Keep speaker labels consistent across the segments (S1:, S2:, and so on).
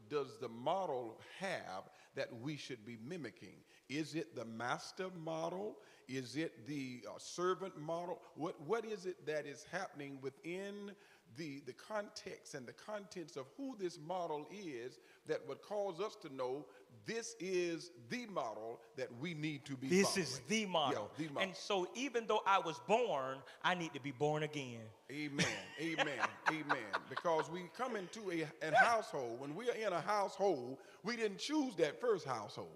S1: does the model have that we should be mimicking? Is it the master model? Is it the servant model? What is it that is happening within the context and the contents of who this model is that would cause us to know this is the model that we need to be
S2: This
S1: following?
S2: is the model.
S1: Yeah, the model.
S2: And so even though I was born, I need to be born again.
S1: Amen. Amen. Amen. Because we come into a household. When we are in a household, we didn't choose that first household.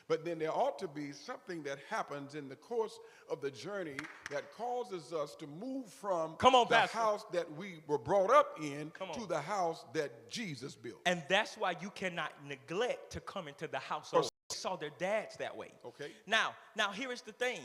S1: But then there ought to be something that happens in the course of the journey that causes us to move from the
S2: Pastor.
S1: house that we were brought up in to
S2: on.
S1: the house that Jesus built.
S2: And that's why you cannot neglect to come into the household. They saw their dads that way.
S1: Okay.
S2: Now here is the thing.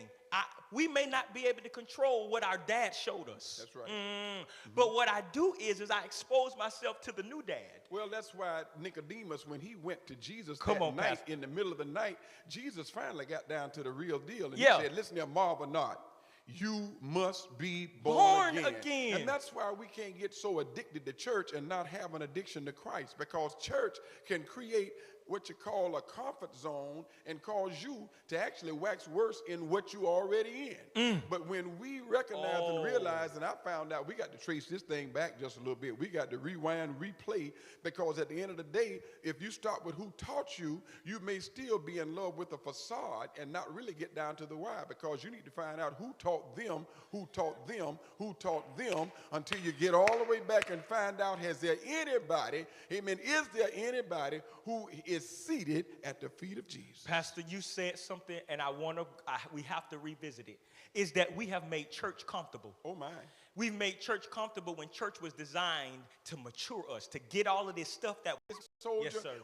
S2: We may not be able to control what our dad showed us.
S1: That's right.
S2: But what I do is I expose myself to the new dad.
S1: Well, that's why Nicodemus, when he went to Jesus
S2: Come
S1: that
S2: on,
S1: night,
S2: Pastor.
S1: in the middle of the night, Jesus finally got down to the real deal. And
S2: Yeah.
S1: he said, listen here, marvel not. You must be born again. And that's why we can't get so addicted to church and not have an addiction to Christ, because church can create what you call a comfort zone and cause you to actually wax worse in what you already in. But when we recognize and realize, and I found out we got to trace this thing back just a little bit. We got to rewind, replay, because at the end of the day, if you start with who taught you, you may still be in love with the facade and not really get down to the why, because you need to find out who taught them, who taught them, who taught them, until you get all the way back and find out, has there anybody, amen, is there anybody who is seated at the feet of Jesus?
S2: Pastor, you said something, and we have to revisit it. Is that we have made church comfortable.
S1: Oh my.
S2: We've made church comfortable when church was designed to mature us, to get all of this stuff that
S1: Soldier,
S2: yes, sir.